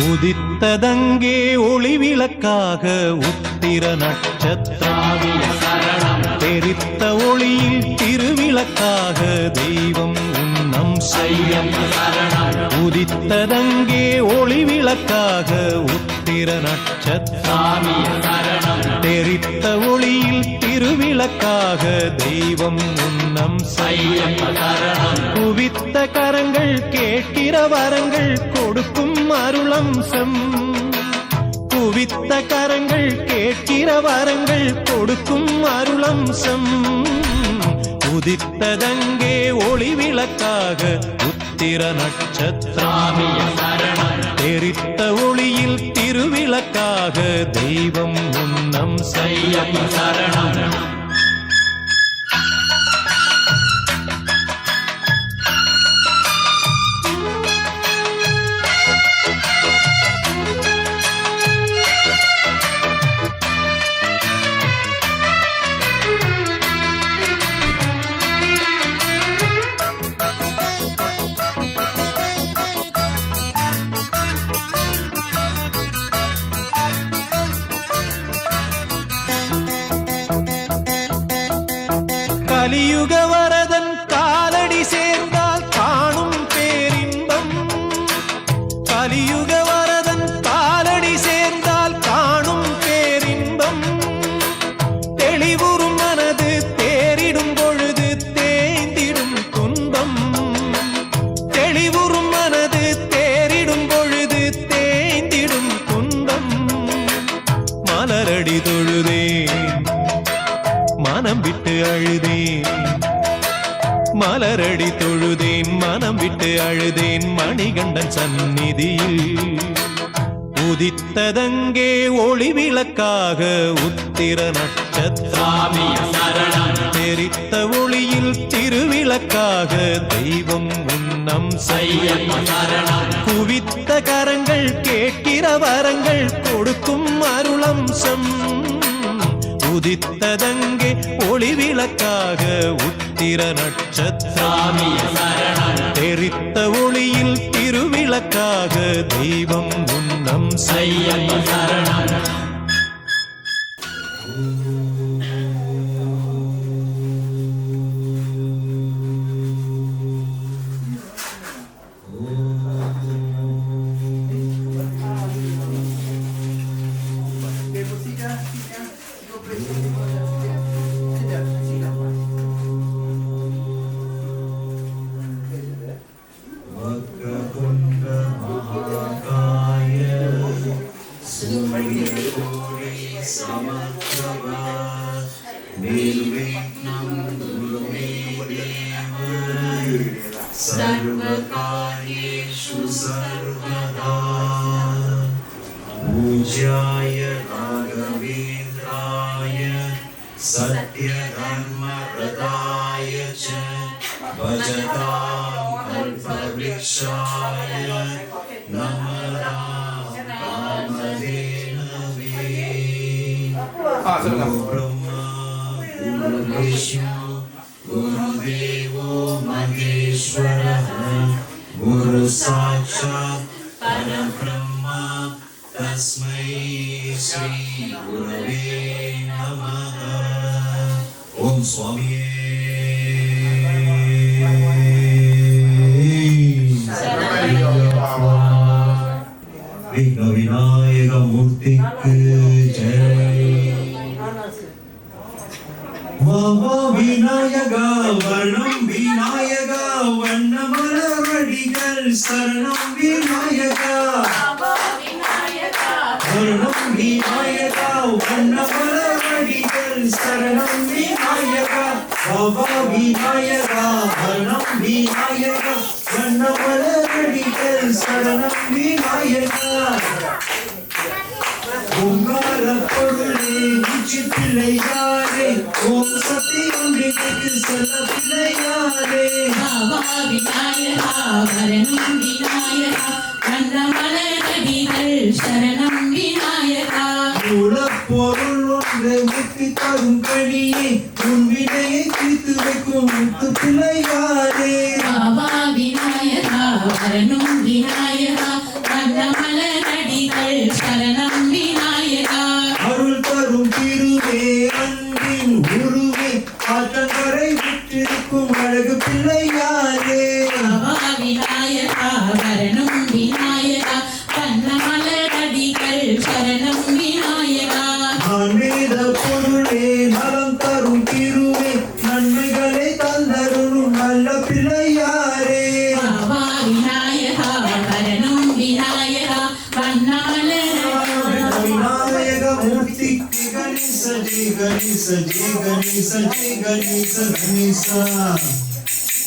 உதித்ததங்கே ஒளி விளக்காக உத்திர நட்சத்திராவிய சரணம் தெரித்த ஒளியில் திருவிளக்காக தெய்வம் உன்னம் செய்யம் சரணம் உதித்ததங்கே ஒளி விளக்காக உத்திர நட்சத்திராவிய சரணம் தெரித்த ஒளியில் திருவிளக்காக தெய்வம் உன்னம் செய்யம் சரணம் குவித்த கரங்கள் கேட்கிற வரங்கள் கொடுக்கும் அருளம்சம் குவித்த கரங்கள் கேட்கிற வரங்கள் கொடுக்கும் அருளம்சம் உதித்ததங்கே ஒளி விளக்காக உத்திர நட்சத்திராமிய சரணம் தெரித்த ஒளியில் திருவிளக்காக தெய்வம் உன்னம் செய்யம் சரணம் கலியுக வரதன் காலடி சேர்ந்தால் காணும் பேரின்பம் கலியுக வரதன் காலடி சேர்ந்தால் காணும் பேரின்பம் தெளிவுறும் மனது தேறிடும் பொழுது தேய்ந்திடும் துன்பம் தெளிவுறும் மனது தேறிடும் பொழுது தேய்ந்திடும் துன்பம் மலரடி தொழுதேன் மனம் விட்டு அழுதேன் மலரடி தொழுதேன் மனம் விட்டு அழுதேன் மணிகண்டன் சந்நிதியில் உதித்ததங்கே ஒளி விளக்காக உத்திர நட்சத்திராமிய சரணம் தெரித்த ஒளியில் திருவிளக்காக தெய்வம் உன்னம் செய்யம் சரணம் குவித்த கரங்கள் கேட்கிற வரங்கள் கொடுக்கும் அருளம்சம் உதித்ததங்கே ஒளி விளக்காக உத்திர நட்சத்திராமிய சரணம் தெரித்த ஒளியில் திருவிளக்காக தெய்வம் உன்னம் செய்யம் சரணம் सर्वकार्येषु सर्वदा पूज्याय राघवेन्द्राय सत्यधर्मप्रदाय च भजतां कल्पवृक्षाय नमः कामधेनवे ब्रह्मा विष्णु गुरुदेवो महेश्वरः गुरु साक्षात् परब्रह्म तस्मै श्री गुरवे नमः ओम स्वामी विघ्न विनायक मूर्ति जय விநாயகா வர்ணம் விநாயகா வண்ணமலர்வடிகள் சரணம் விநாயகா வர்ணம் விநாயகா வண்ணமலர்வடிகள் சரணம் விநாயகா பாபா விநாயகா வர்ணம் விநாயகா வண்ணமலர்வடிகள் சரணம் விநாயகா ஓங்கார பொருளே உச்சி பிள்ளையாரே ஓம் சக்தி ஒன்றிற்கு செல்ல பிள்ளையாரே பாபா விநாயகா வரணம் விநாயகா வண்ணமலரடிகள் சரணம் விநாயகா மூலப்பொருள் ஒன்றை முத்தி தரும் கனியே உன் வினையை தீர்த்து வைக்கும் முத்து பிள்ளையாரே பாபா விநாயகா வரணும் விநாயகா வண்ணமலர விநாயகா வரணும் விநாயகா வண்ணமலரடிகள் சரணம் விநாயகா ஆன்மீக பொருளே நலம் தரும் திருவே நன்மைகளை தந்தருளும் நல்ல பிள்ளையாரே பாபா விநாயகா வரணும் விநாயகா விநாயக மூர்த்திக்கு கணேச ஜெய கணேச ஜெய கணேச ஜெய கணேச கணேசா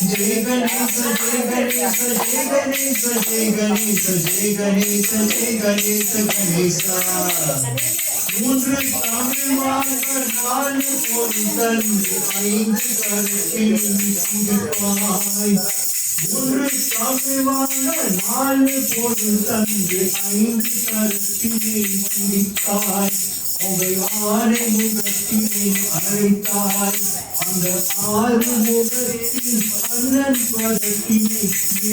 ஜெய கணேச ஜெய கணேச ஜெய கணேச ஜெய கணேச ஜெய கணேச ஜெய கணேச கணேசா மூன்று தமிழ் வாங்க நாலு பொருள் தந்து ஐந்து கருத்தில் சுடுவாய் மூன்று தமிழ் வாங்க நாலு பொருள் தந்து ஐந்து கருத்தினை சுடித்தாய் அவை ஆறு முகத்தினை அழைத்தாய் அந்த ஆறு முகத்தில் அண்ணன் பதத்தினை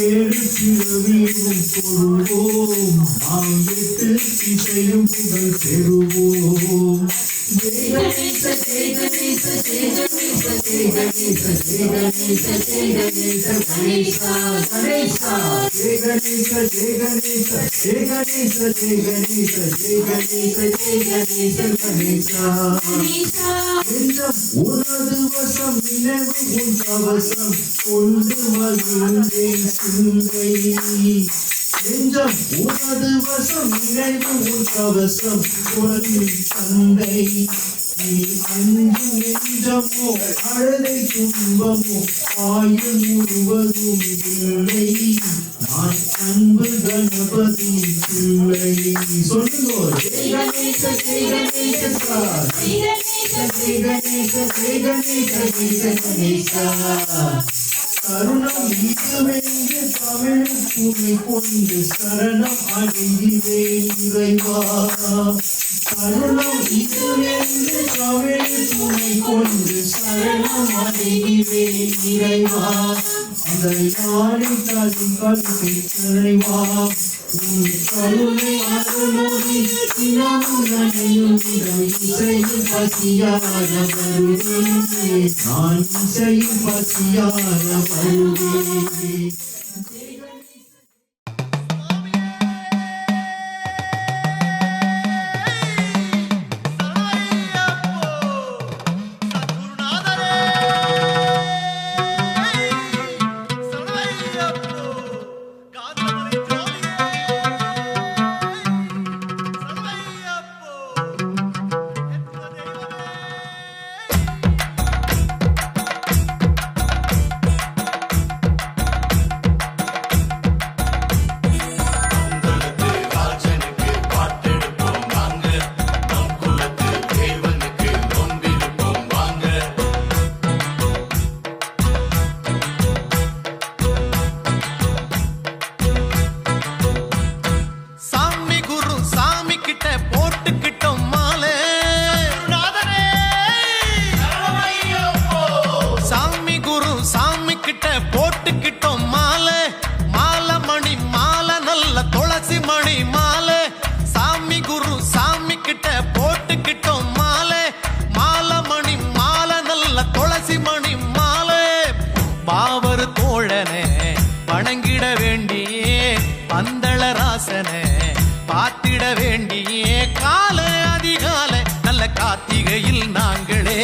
ஏழு பிறவியும் தொழுவோம் நாம் எட்டு திசையும் புகழ் பெறுவோம் ஜெய கணேச ஜெய கணேச ஜெய கணேச ஜெய கணேச ஜெய கணேச ஜெய கணேச கணேசா கணேசா ஜெய கணேச ஜெய கணேச ஜெய கணேச ஜெய கணேச ஜெய கணேச ஜெய கணேச கணேசா நெஞ்சம் உனது வசம் நினைவு உன் கவசம் கொண்டு மகிழ்ந்தேன் சிந்தை நெஞ்சம் உனது வசம் நினைவு உன் கவசம் கொண்டு தந்தை நீ அஞ்சு நெஞ்சமோ அழலை துன்பமோ ஆயுள் முழுவதும் இல்லை நான் அன்பு கணபதி பிள்ளை சொல்லுங்கோ ஜெய கணேச ஜெய கணேசா ஜெய கணேச ஜெய கணேச ஜெய கணேசா கருணம் இதுவென்று தமிழ் துணை கொண்டு சரணம் அடைகிறேன் இறைவா கருணம் இதுவென்று தமிழ் துணை கொண்டு சரணம் அடைகிறேன் இறைவா அந்த யானை தனி கருத்தை இறைவா உன் கருணை அருளொளி தினமும் நனையும் இசையில் பசியார வருவேன் நான் இசையில் பசியார வருவேன் வணங்கிட வேண்டியே பந்தளராசனே பார்த்திட வேண்டியே கால அதிகாலை நல்ல கார்த்திகையில் நாங்களே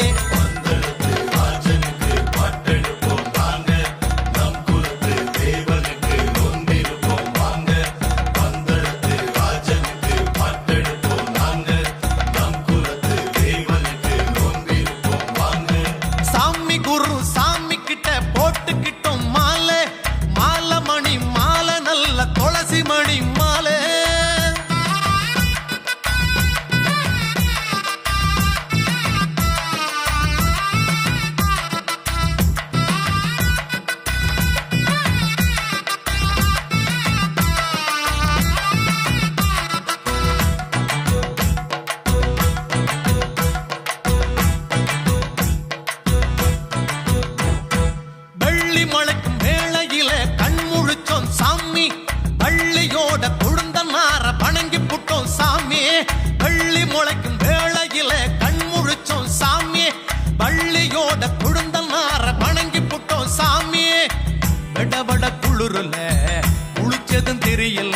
குளிருல குளிச்சதும் தெரியல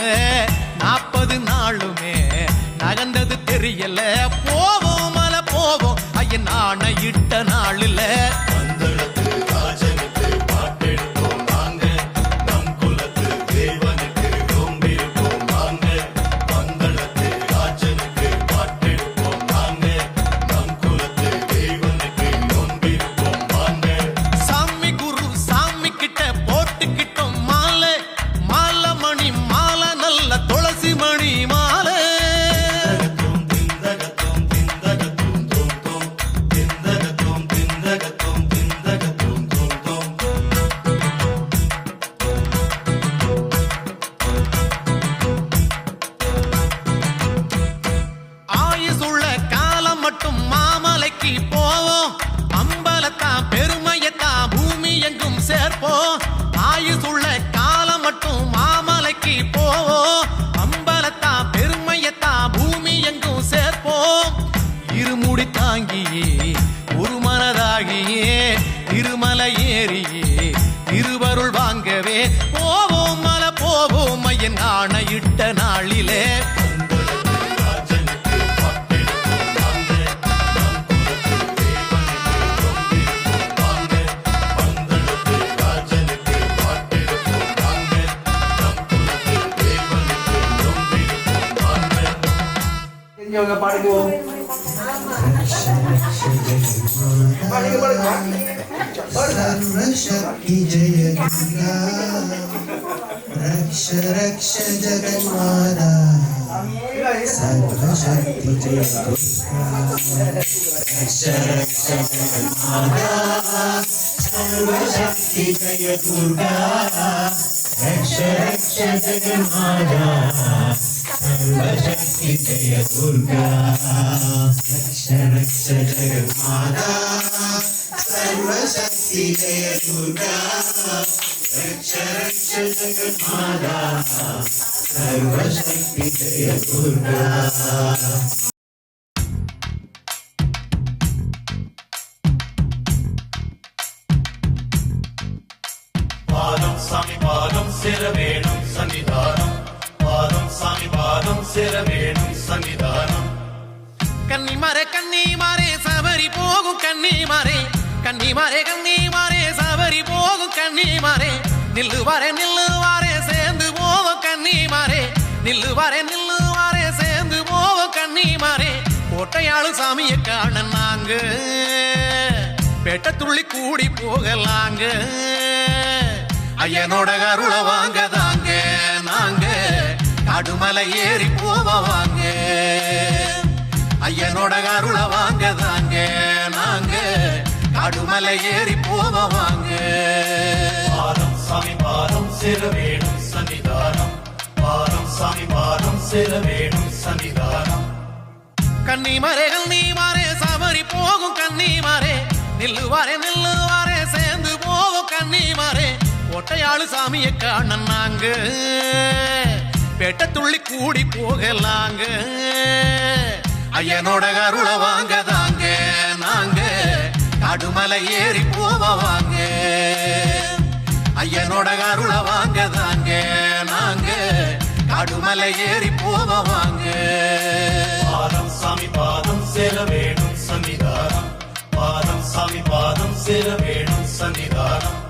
40 நாளுமே நகர்ந்தது தெரியல போவோம் மலை போவோம் ஐயன் ஆணையிட்ட நாளில் போவோம் அம்பலத்தான் பெருமையத்தான் பூமி எங்கும் சேர்ப்போம் ஆயுசுள்ள காலம் மட்டும் மாமலைக்கு போவோம் அம்பலத்தான் பெருமையத்தான் பூமி எங்கும் சேர்ப்போம் இருமுடி தாங்கியே ஒரு மனதாகியே திருமலை ஏறியே திருவருள் வாங்கவே போவோம் மலை போவோம் ஐயன் ஆணையிட்ட நாளிலே பாடுவோம் सर्वशक्ति जय दुर्गा रक्ष रक्ष जगन्माता सर्वशक्ति जय दुर्गा रक्ष रक्ष जगन्माता सर्वशक्ति जय दुर्गा रक्ष रक्ष जगन्माता सर्वशक्ति जय दुर्गा रक्ष रक्ष जगन्माता सर्वशक्ति जय दुर्गा रक्ष रक्ष जगन्माता सर्वशक्ति जय दुर्गा பாதம் சாமி பாதம் சிரவேணும் சன்னிதானம் பாதம் சாமி பாதம் சிரவேணும் சன்னிதானம் கன்னிமாரே சபரி போகும் கன்னிமாரே சபரி போகும் கன்னிமாரே நில்லுவாரே சேர்ந்து போவோம் கன்னிமாரே நில்லுவாரே சேர்ந்து போவோம் கன்னிமாரே கோட்டையாளு சாமியை காண நாங்க பெட்ட துள்ளி கூடி போகலாங்க ஐயனோட அருளை வாங்க தாங்க நாங்க காடுமலை ஏறி போவாங்க ஐயனோட அருளை வாங்க தாங்க நாங்க காடுமலை ஏறி போவாங்க பாதம் சாமி பாதம் சிரவேணும் சன்னிதானம் பாதம் சாமி பாதம் சிரவேணும் சன்னிதானம் கன்னிமாரே சபரி போகும் கன்னிமாரே நில்லுவாரே சேர்ந்து போவோம் கன்னிமாரே கோட்டையாளு சாமியை காண நாங்க பெட்ட துள்ளி கூடி போகலாங்க ஐயனோட அருளை வாங்க தாங்க நாங்க காடுமலை ஏறி போவாங்க ஐயனோட அருளை வாங்க தாங்க நாங்க காடுமலை ஏறி போவாங்க பாதம் சாமி பாதம் சிரவேணும் சன்னிதானம் பாதம் சாமி பாதம் சிரவேணும் சன்னிதானம்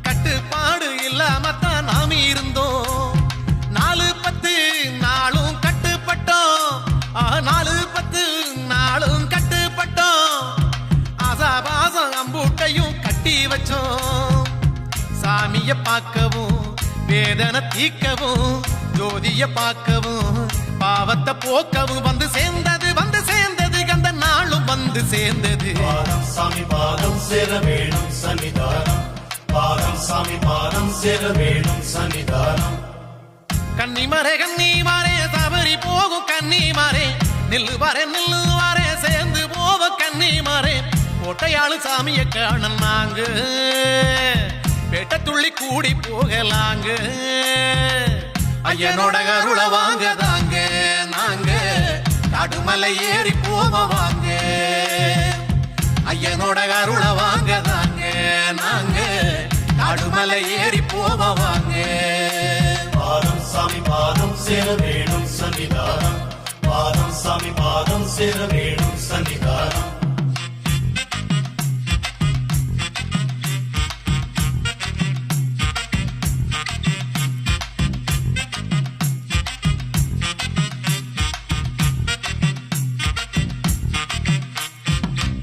கட்டுப்பாடு இல்லாமத்தான் நாம் இருந்தோம் 4-10 நாளும் கட்டுப்பட்டோம் 4-10 நாளும் கட்டுப்பட்டோம் ஆசாபாசம் அம்பூட்டையும் கட்டி வச்சோம் சாமிய பார்க்கவும் வேதனை தீர்க்கவும் ஜோதிய பார்க்கவும் பாவத்தை போக்கவும் வந்து சேர்ந்தது கந்த நாளும் வந்து சேர்ந்தது பாதம் சாமி பாதம் சேர வேணும் சன்னிதானம் பாதம் சாமி பாதம் சேர வேணும் சன்னிதானம் கன்னிமாரே சபரி போகும் கன்னிமாரே நில்லுவாரே சேர்ந்து போவோம் கன்னி கோட்டையாளு சாமிய காண நாங்க பேட்ட துள்ளி கூடி போகலாங்க ஐயனோட அருள வாங்க தாங்க நாங்க காடுமலை ஏறி போவ வாங்க ஐயனோட அருள வாங்க தாங்க நாங்க காடுமலை ஏறி போவ வாங்க பாதம் சாமி பாதம் சேர வேணும் சன்னிதானம் பாதம் சாமி பாதம் சேர வேணும் சன்னிதானம்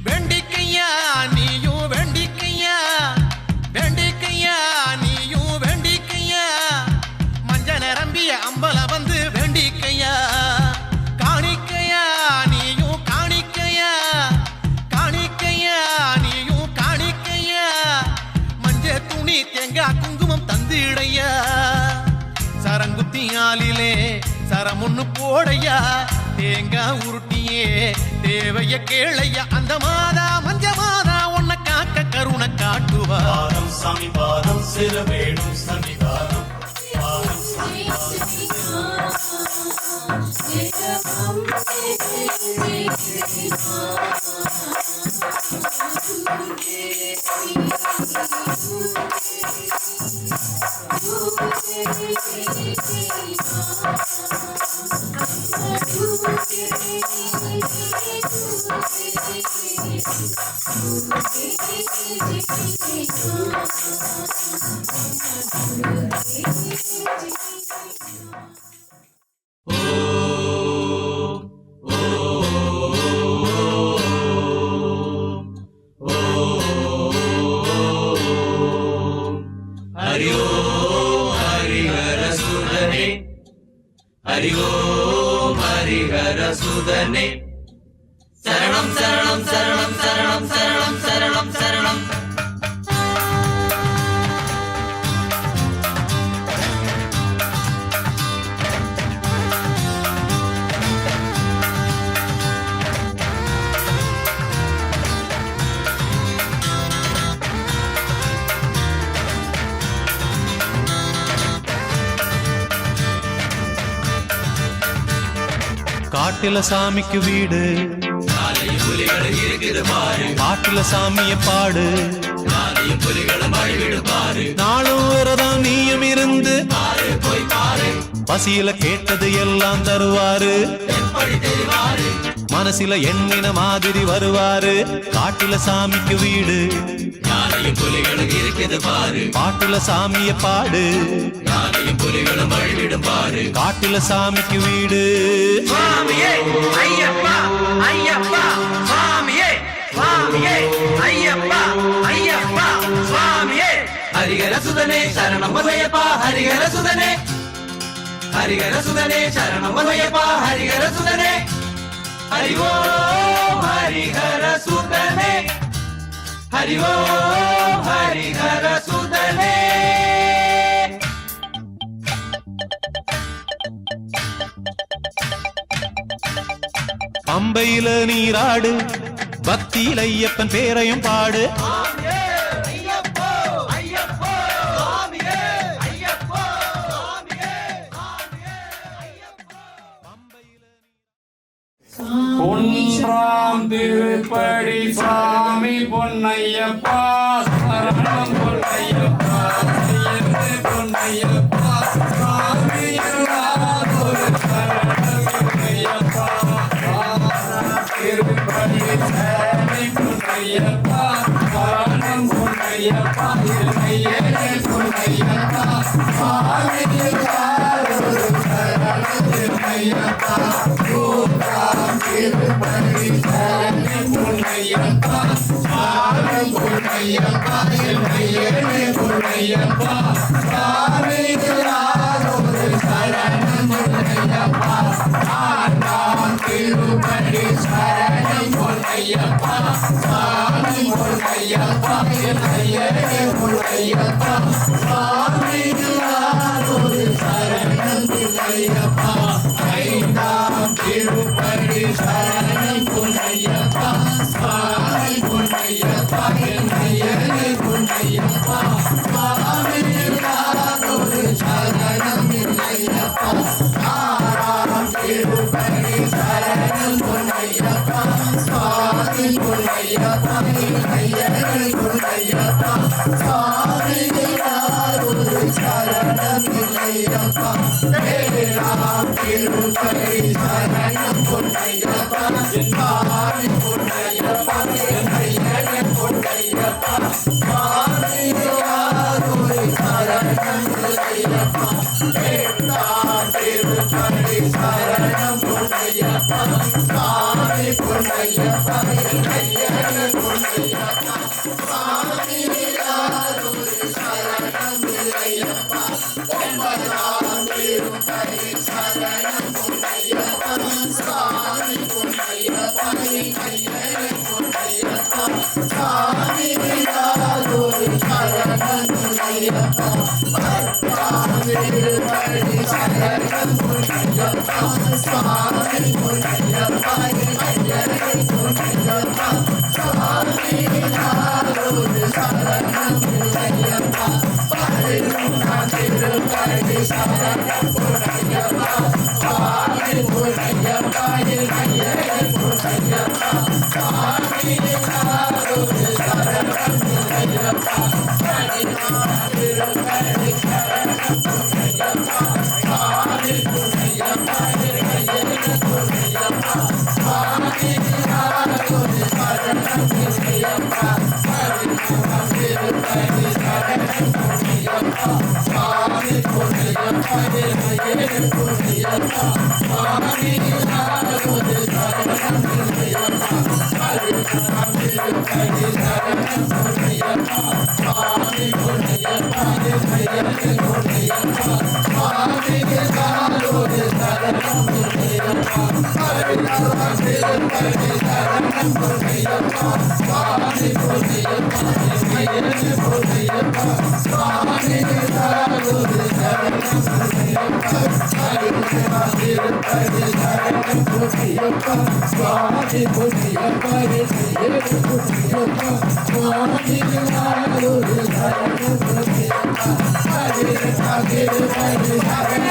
வேண்டிக்கையா நீயும் வேண்டிக்கையா வேண்டிக்கையா நீயும் வேண்டிக்கையா மஞ்ச நிரம்பிய அம்பல வந்து வேண்டிக்கையா காணிக்கையா நீயும் காணிக்கையா காணிக்கையா நீயும் காணிக்கையா மஞ்ச துணி தேங்காய் குங்குமம் தந்திடையா சரங்குத்தியாலிலே சரமுன்னு போடையா தேங்காய் உருட்டியே தேவைய கேளையா அந்த மாதா மஞ்ச மாதா உன்னை காக்க கருணை காட்டுவா பாதம் சாமி பாதம் சேர வேணும் சன்னிதானம் பாதம் சாமி ஹரி ஓம் ஹரிஹர சுதனே ஹரி ஓம் ஹரிஹர சுதனே சரணம் சரணம் சரணம் சரணம் சரணம் சரணம் சரணம் காட்டுல சாமிக்கு வீடு காட்டுல சாமிய பாடு நாளும் விரதம் நீயும் இருந்து பசியில கேட்டது எல்லாம் தருவாரு மனசில எண்ணின மாதிரி வருவாரு காட்டுல சாமிக்கு வீடு பாட்டுல சாமிய பாடு காட்டுல சாமிக்கு வீடு சுவாமியே ஐயப்பா ஐயப்பா சுவாமியே சுவாமியே ஐயப்பா ஐயப்பா சுவாமியே ஹரிஹர சுதனே சரணம் ஐயப்பா ஹரிஹர சுதனே ஹரிஹர சுதனே சரணம் ஐயப்பா ஹரிஹர சுதனே ஹரி ஓம் ஹரிஹர சுதனே ஹரி ஓம் ஹரிஹர சுதனே பம்பையில நீராடு பக்தியில ஐயப்பன் பேரையும் பாடு பொன்றாம் திருப்படி சாமி பொன்னையப்பா சரணம் பொன்னையப்பா ஐயப்பே பொன்னையப்பா சாமி எல்லாரும் சரணம் பொன்னையப்பா திருப்படி சாமி பொன்னையப்பா சரணம் பொன்னையப்பா ஐயே பொன்னையப்பா சாமி எல்லாரும் சரணம் பொன்னையப்பா திருப்பதி சரணம் பொன்னையப்பா சாமி பொன்னையப்பா என்னையே பொன்னையப்பா சாமி எல்லாரும் சரணம் பொன்னையப்பா ஆண்டாம் திருப்பதி சரணம் பொன்னையப்பா சாமி பொன்னையப்பா என்னையே பொன்னையப்பா சாமி எல்லாரும் சரணம் பொன்னையப்பா ஐந்தாம் திருப்பதி சரணம் பொன்னையப்பா சாமி பொன்னையப்பா ஐயனே பொன்னையப்பா சுவாமியாரொரு சரணமில்லையப்பா வேளாம் திருப்பதி சரணம் பொன்னையப்பா சுவாமி பொன்னையப்பா ஐயனே பொன்னையப்பா சுவாமியாரொரு சரணமில்லையப்பா வேளாம் திருப்பதி சரணம் பொன்னையப்பா சுவாமி பொன்னையப்பா ஐயனே பொன்னையப்பா சுவாமியாரொரு சரணமில்லையப்பா ஒன்பதாம் திருப்பதி சரணம் பொன்னையப்பா சுவாமி பொன்னையப்பா ஐயனே பொன்னையப்பா சுவாமியாரொரு சரணமில்லையப்பா பத்தாம் திருப்பதி சரணம் பொன்னையப்பா சுவாமி பொன்னையப்பா ஐயனே பொன்னையப்பா சுவாமியாரொரு சரணமில்லையப்பா பதினொன்றாம் திருப்பதி சரணம் பொன்னையப்பா சுவாமி பொன்னையப்பா ஐயனே பொன்னையப்பா சுவாமியாரொரு சரணமில்லையப்பா பதினாறாம் திருப்பதி சரணம் பொன்னையப்பா சுவாமி பொன்னையப்பா ஐயனே பொன்னையப்பா சுவாமியாரொரு சரணமில்லையப்பா பதினாறாம் திருப்பதி சரணம் பொன்னையப்பா சுவாமி பொன்னையப்பா ஐயனே பொன்னையப்பா சுவாமியாரொரு சரணமில்லையப்பா பதினாறாம் திருப்பதி சரணம் பொன்னையப்பா சுவாமி பொன்னையப்பா ஐயனே பொன்னையப்பா சுவாமியாரொரு சரணமில்லையப்பா பதினாறாம் திருப்பதி சரணம் பொன்னையப்பா சுவாமி பொன்னையப்பா ஐயனே பொன்னையப்பா சுவாமியாரொரு சரணமில்லையப்பா பதினாறாம் திருப்பதி சரணம் பொன்னையப்பா சுவாமி பொன்னையப்பா ஐயனே பொன்னையப்பா சுவாமியாரொரு சரணம் பொன்னையப்பா பதினெட்டாம் திருப்பதி சரணம்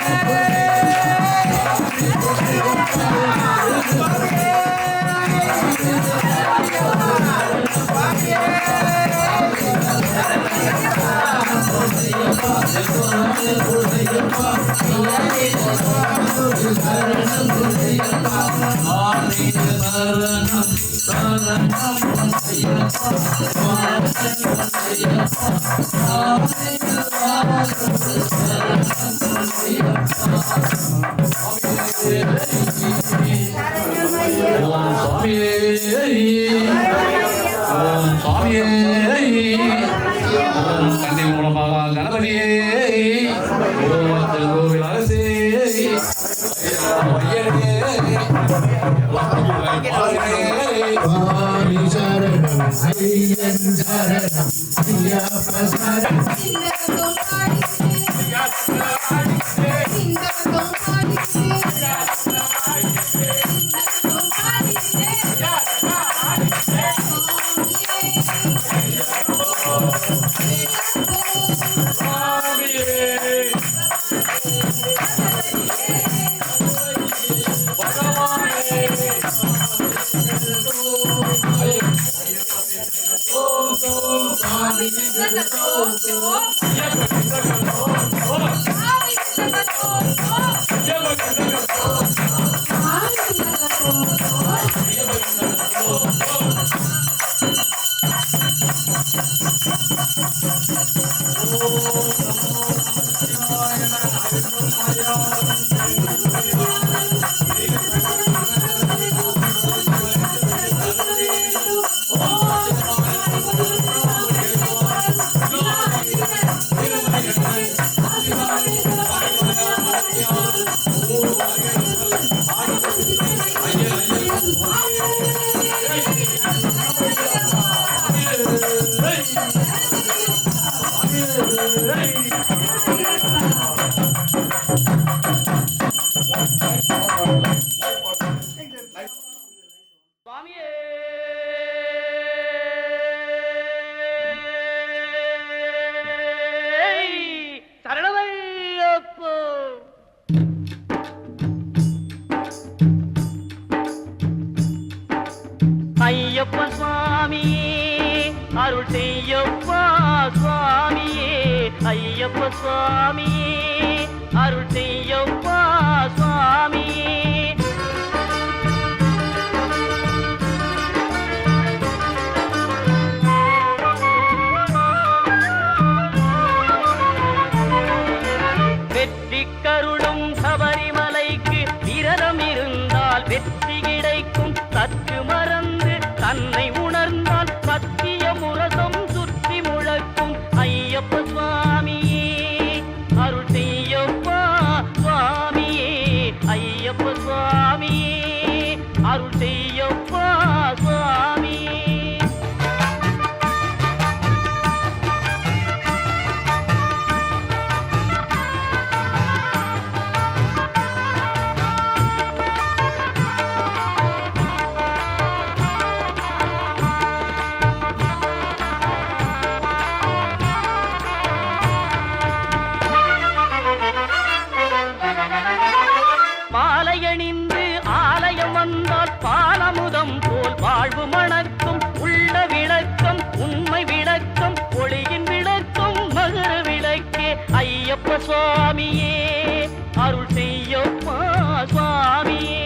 கண்ணை மூலமாக கணபதியே கோவில் அரசே சுவாமி சரணம் ஐயன் சரணம் ஐயப்ப சரணம் அருள் செய்யப்பா சுவாமியே ஐயப்ப சுவாமியே அருள் செய்யப்பா சுவாமியே வெற்றி கருளும் சபரிமலைக்கு விரதம் இருந்தால் வெற்றி கிடைக்கும் சற்று மறந்து தன்னை உணர்ந்தால் சத்திய முரசம் சுற்றி முழக்கும் ஐயப்ப சுவாமியே அருள் செய்யப்பா சுவாமியே ஐயப்ப சுவாமியே அருள் செய்யப்பா சுவாமியே மாலையணிந்து ஆலயம் வந்தால் பாலமுதம் போல் வாழ்வு மணக்கும் உள்ள விளக்கம் உண்மை விளக்கம் ஒளியின் விளக்கம் மகர விளக்கே ஐயப்ப சுவாமியே அருள் செய்யப்பா சுவாமியே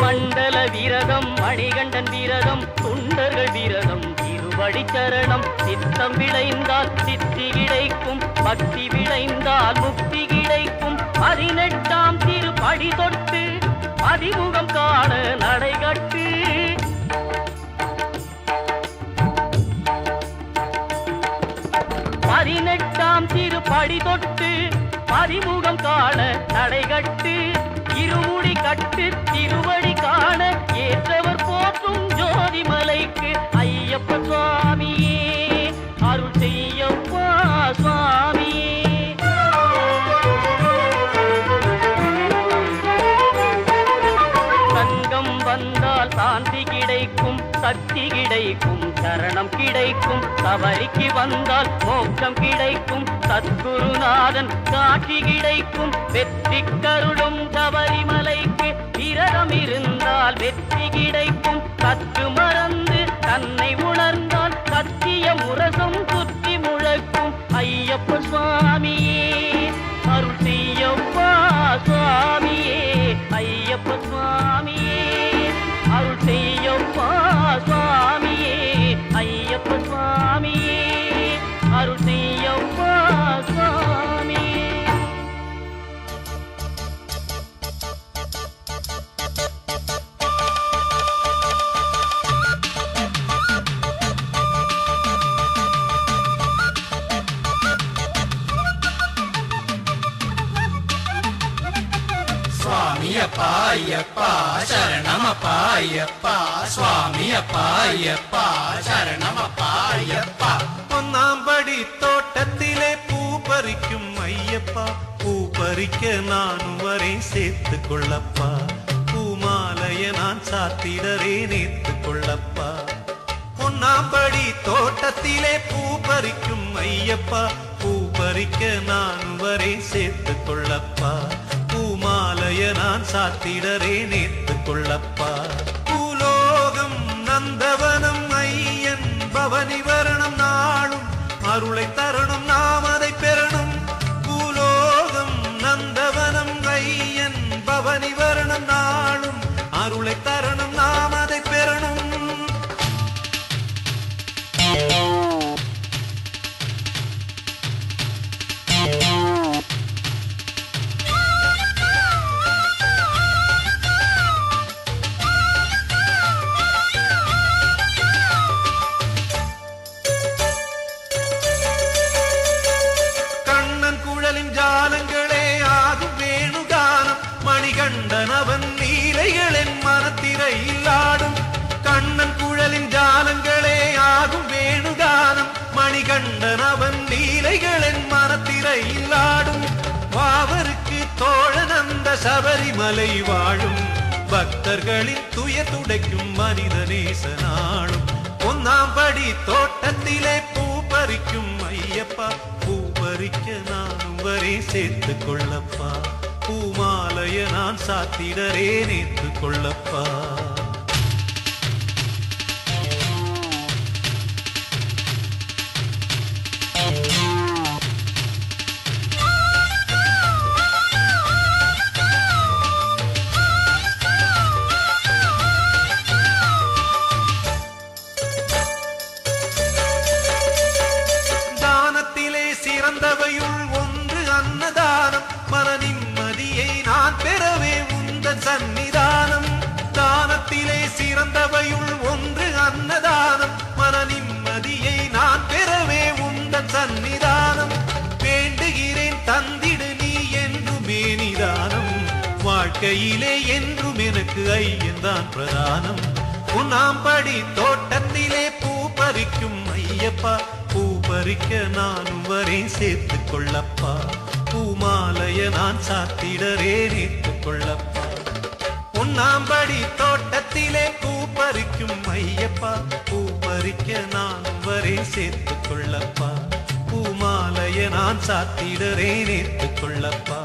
மண்டல விரதம் மணிகண்டன் விரதம் தொண்டர்கள் விரதம் திருவடி சரணம் சித்தம் விளைந்தால் சித்தி கிடைக்கும் பக்தி விளைந்தால் முக்தி கிடைக்கும் 18ஆம் திருப்படி தொட்டு அதிமுகம் காண நடைகட்டு திருப்படி தொட்டு பதிமுகம் காண நடைகட்டு இருமுடி கட்டு திருவடி காண ஏற்றவர் போற்றும் ஜோதிமலைக்கு ஐயப்ப சுவாமியே அருள் செய்யப்பா சுவாமியே சங்கம் வந்தால் சாந்தி கிடைக்கும் சக்தி கிடைக்கும் சரணம் கிடைக்கும் சபரிக்கு வந்தால் மோட்சம் கிடைக்கும் சத்குருநாதன் காட்சி கிடைக்கும் வெற்றி கருளும் சபரிமலைக்கு விரதம் இருந்தால் வெற்றி கிடைக்கும் சற்று மறந்து தன்னை உணர்ந்தால் சத்திய முரசம் சுற்றி முழக்கும் ஐயப்ப சுவாமியே அருள் செய்யப்பா சுவாமியே ஐயப்ப சுவாமியே அருள் செய்யப்பா சுவாமியே ஐயப்ப சுவாமியே அருள் செய்யப்பா சுவாமியே சுவாமியப்பா ஐயப்பா சரணமப்பா ஐயப்பா சுவாமியப்பா ஐயப்பா சரணமப்பா ஐயப்பா ഒന്നാമ്പടി തോട്ടത്തിലെ പൂ പറിക്കും അയ്യപ്പ പൂ പറിക്ക നാനും വരെ சேர்த்து கொள்ளப்பா பூமாலைய நான் சாத்திடரே நேத்து கொள்ளப்பா ஒன்னாம்படி தோட்டத்திலே பூ பறிக்கும் ஐயப்பா பூ பறிக்க நானும் வரை சேர்த்து கொள்ளப்பா பூமாலைய நான் சாத்திடரே நேத்து கொள்ளப்பா பூலோகம் நந்தவனம் ஐயன் பவனி வரணம் நாளும் அருளை தரணும் நாம் அதை பெறணும் பூலோகம் நந்தவனம் ஐயன் பவனி வரணம் நாளும் அருளை தரணும் நாம் அதை பெறணும் மணிகண்டனவன் லீலைகளின் மனத்திரையில் ஆடும் கண்ணன் குழலின் ஜாலங்களே ஆகும் வேணுகானம் மணிகண்டனவன் லீலைகளின் மனத்திரையில் ஆடும் வாவருக்கு தோழன் அந்த சபரிமலை வாழும் பக்தர்களின் துய துடைக்கும் மனிதநேச நாளும் ஒன்னாம் படி தோட்டத்திலே பூ பறிக்கும் ஐயப்பா பூ பறிக்க நானும் வரை சேர்த்து கொள்ளப்பா பூமாலைய நான் சாத்திடரே நேத்து சேர்த்துக் கொள்ளப்பா. சிறந்தவையுள் ஒன்று அன்னதானம், மன நிம்மதியை நான் பெறவே உந்தன் சந்நிதானம். தானத்திலே சிறந்தவையுள் ஒன்று அன்னதானம், மன நிம்மதியை நான் பெறவே உந்தன் சந்நிதானம். வேண்டுகிறேன் தந்திடு நீ என்றுமே நிதானம், வாழ்க்கையிலே என்றும் எனக்கு ஐயன்தான் பிரதானம். உன்னாம்படி தோட்டத்திலே பூ பறிக்கும் ஐயப்பா, பூ பறிக்க நானும் வரே சேர்த்துக் கொள்ளப்பா. பூமாலைய நான் சாத்திடரே நேர்த்துக் கொள்ளப்பா. உன்னாம்படி தோட்டத்திலே பூ பறிக்கும் ஐயப்பா, பூ பறிக்க நானும் வரே சேர்த்துக் கொள்ளப்பா. பூமாலைய நான் சாத்திடரே நேர்த்துக் கொள்ளப்பா.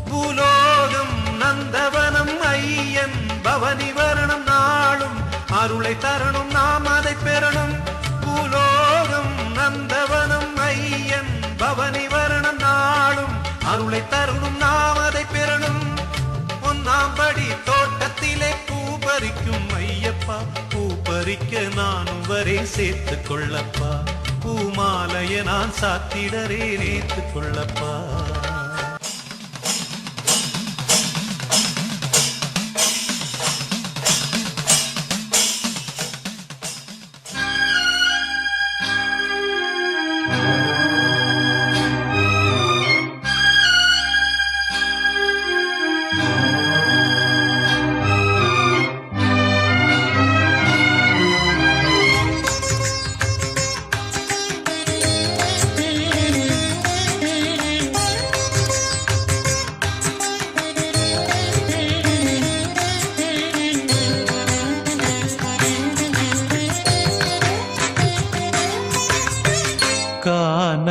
பூலோகம் நந்தவனம் ஐயன் பவனி வரணும், நாளும் அருளை தரணும், நாம் அதை பெறணும். பூலோகம் நந்தவனம் ஐயன் பவனி வரணும், நாளும் அருளை தருணும், நாம் அதை பெறணும். ஒன்னாம்படி தோட்டத்திலே பூ பறிக்கும் ஐயப்பா, பூ பறிக்க நானும் வரே சேர்த்துக் கொள்ளப்பா. பூமாலைய நான் சாத்திடரே நேர்த்துக் கொள்ளப்பா.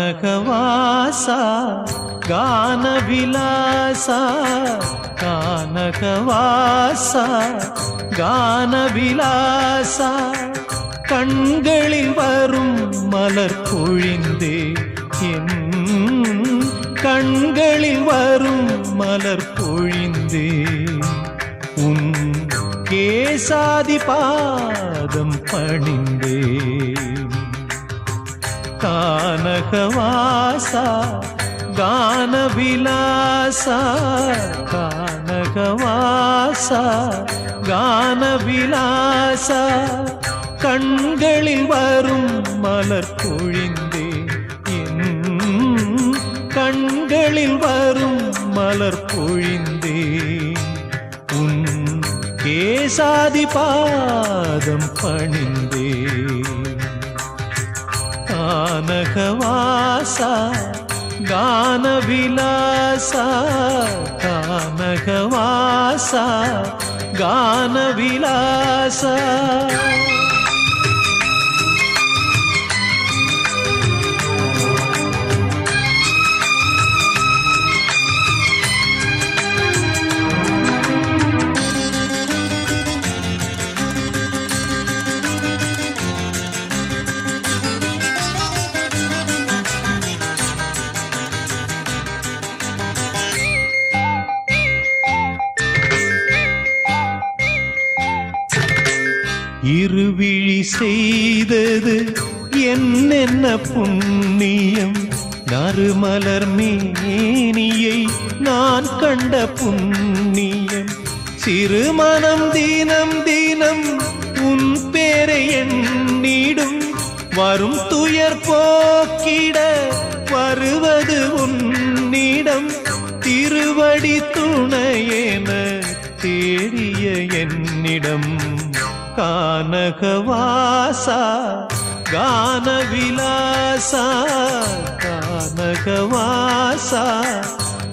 கானகவாசா கானவிலாசா, கானகவாசா கானவிலாசா, கண்களில் வரும் மலர் பொழிந்தே என் கண்களில் வரும் மலர் பொழிந்தே உன் கேசாதி பாதம் பணிந்தே. கானகவாசா கானவிலாசா, கானகவாசா கானவிலாசா, கண்களில் வரும் மலர் பொழிந்தே என் கண்களில் வரும் மலர் பொழிந்தே உன் கேசாதி பாதம் பணிந்தே. கானகவாசா கானவிலாசா, கானகவாசா கானவிலாசா. இருவிழி செய்தது என்னென்ன புண்ணியம், நறுமலர் மேனியை நான் கண்ட புண்ணியம். சிறுமனம் தினம் தினம் உன் பேரை எண்ணிடும், வரும் துயர் போக்கிட வருவது உன்னிடம். திருவடி துணையென தேடிய என்னிடம். கானகவாசா கானவிலாசா, கானகவாசா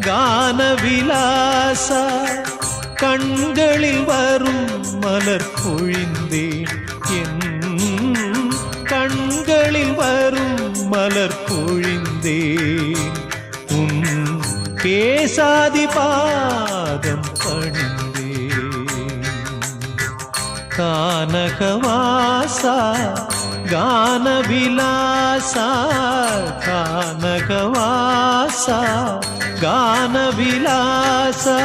கானவிலாசா, கண்களில் வரும் மலர் பொழிந்தேன் என் கண்களில் வரும் மலர் பொழிந்தேன் உன் கேசாதி பாதம் பணிந்தேன். கானகவாசா கானவிலாசா கானகவாசா கானவிலாசா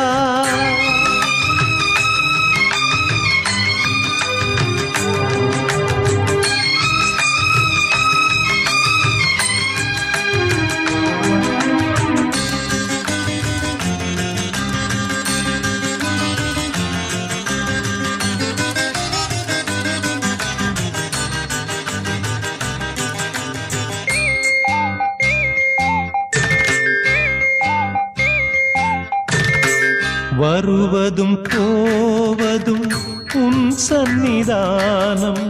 வருவதும் போவதும் உன் சந்நிதானம்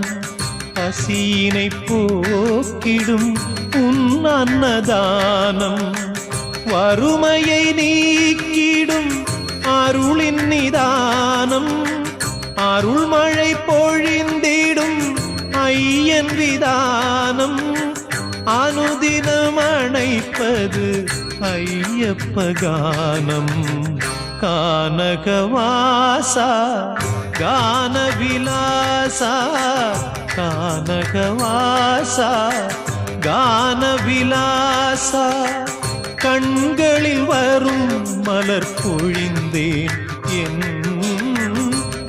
பசியினை போக்கிடும் உன் அன்னதானம் வறுமையை நீக்கிடும் அருளின் நிதானம் அருள்மழை பொழிந்திடும் ஐயன் விதானம் அனுதினம் அணைப்பது ஐயப்ப கானம் கானகவாசா கானவிலாசா கானகவாசா கானவிலாசா கண்களில் வரும் மலர் பொழிந்தேன் என்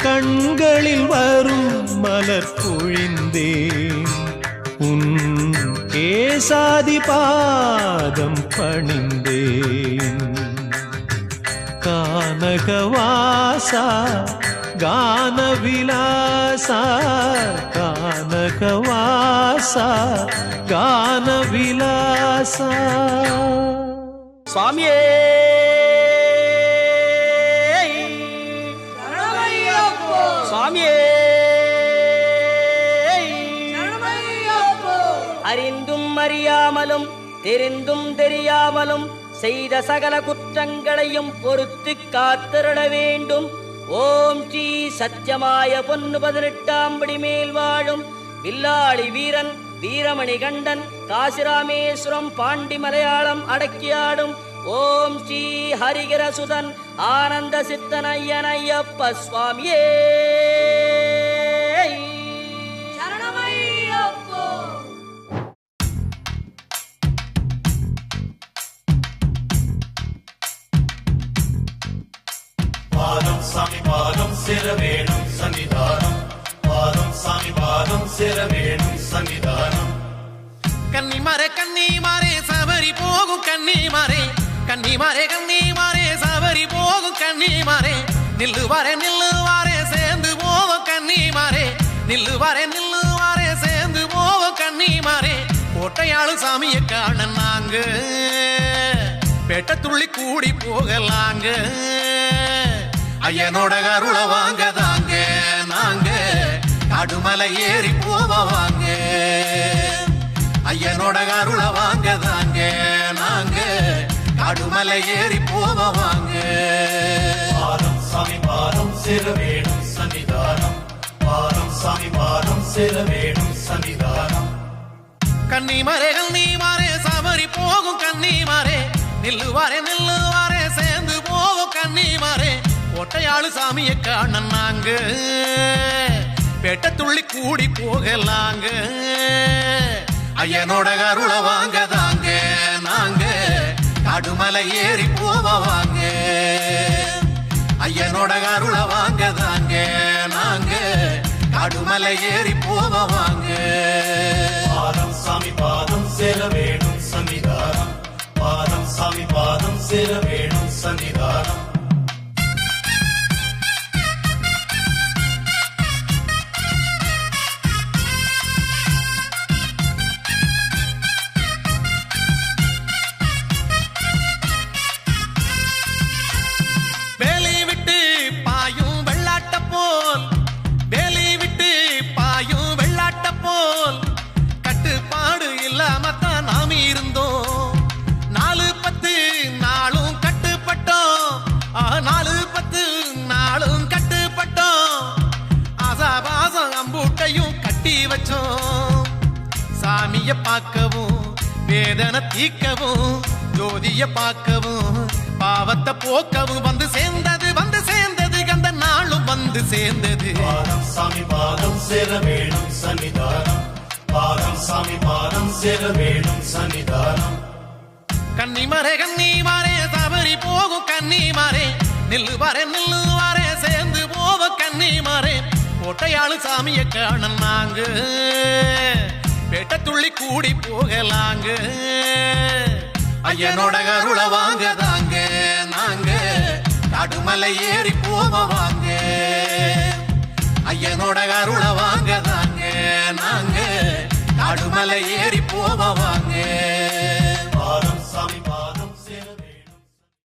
கண்களில் வரும் மலர் பொழிந்தேன் உன் கேசாதி பாதம் பணிந்தேன் கானகவாசா கானவிலாசா கானகவாசா கானவிலாசா சுவாமியே சுவாமியே அறிந்தும் அறியாமலும் தெரிந்தும் தெரியாமலும் செய்த சகல குற்றங்களையும் பொறுத்து காத்திருட வேண்டும். ஓம் ஸ்ரீ சத்தியமாய பொன்னு 18ஆம் படி மேல் வாழும் வில்லாளி வீரன் வீரமணி கண்டன் காசிராமேஸ்வரம் பாண்டி மலையாளம் அடக்கியாடும் ஓம் ஸ்ரீ ஹரிகரசுதன் ஆனந்த சித்தன் ஐயன் ஐயப்ப சுவாமியே பாதம் சாமி பாதம் சிரவேணும் சன்னிதானம் பாதம் சாமி பாதம் சிரவேணும் சன்னிதானம் கன்னிமாரே சபரி போகும் கன்னிமாரே சபரி போகும் கன்னிமாரே நில்லுவாரே சேர்ந்து போவோம் கன்னிமாரே நில்லுவாரே சேர்ந்து போவோம் கன்னிமாரே கோட்டையாளு சாமியை காண நாங்க பெட்ட துள்ளி கூடி போகலாங்க ஐயனோட கருளை வாங்க தாங்க நாங்க கடுமலை ஏறி போவாங்க ஐயனோட கருளை வாங்க தாங்க நாங்க கடுமலை ஏறி போவாங்க பாதம் சாமி பாதம் சிரவேணும் சன்னிதானம் பாதம் சாமி பாதம் சிரவேணும் சன்னிதானம் கன்னிமாரே சபரி போகும் கன்னிமாரே நில்லுவாரே சேர்ந்து போவோம் கன்னிமாரே கோட்டையாளு சாமியை காண நாங்க பெட்ட துள்ளி கூடி போகலாங்க ஐயனோட கருளை வாங்க தாங்க நாங்க கடுமலை ஏறி போவாங்க ஐயனோட கருளை வாங்க தாங்க நாங்க கடுமலை ஏறி போவாங்க பாதம் சாமி பாதம் சிரவேணும் சன்னிதானம் பாதம் சாமி பாதம் சிரவேணும் சன்னிதானம் கட்டுப்பாடு இல்லாமத்தான் நாம் இருந்தோம் 4-10 நாளும் கட்டுப்பட்டோம் 4-10 நாளும் கட்டுப்பட்டோம் ஆசாபாசம் அம்பூட்டையும் கட்டி வச்சோம் சாமிய பார்க்கவும் வேதனை தீக்கவும் ஜோதிய பார்க்கவும் பாவத்தை போக்கவும் வந்து சேர்ந்தது கந்த நாளும் வந்து சேர்ந்தது பாதம் சாமி பாதம் சேர வேணும் சன்னிதானம் பாதம் சாமி பாதம் சேர வேணும் சன்னிதானம் கன்னிமரே சபரி போகும் கன்னிமாரே நில்லுவாரே சேர்ந்து போவோம் கன்னிமாரே கோட்டையாளு சாமியை காண நாங்க பேட்ட துள்ளி கூடி போகலாங்க ஐயனோட கருளை வாங்க தாங்க நாங்க காடுமலை ஏறி போவாங்க ஐயனோட கருளை வாங்க தாங்க நாங்க காடுமலை ஏறி போவாங்க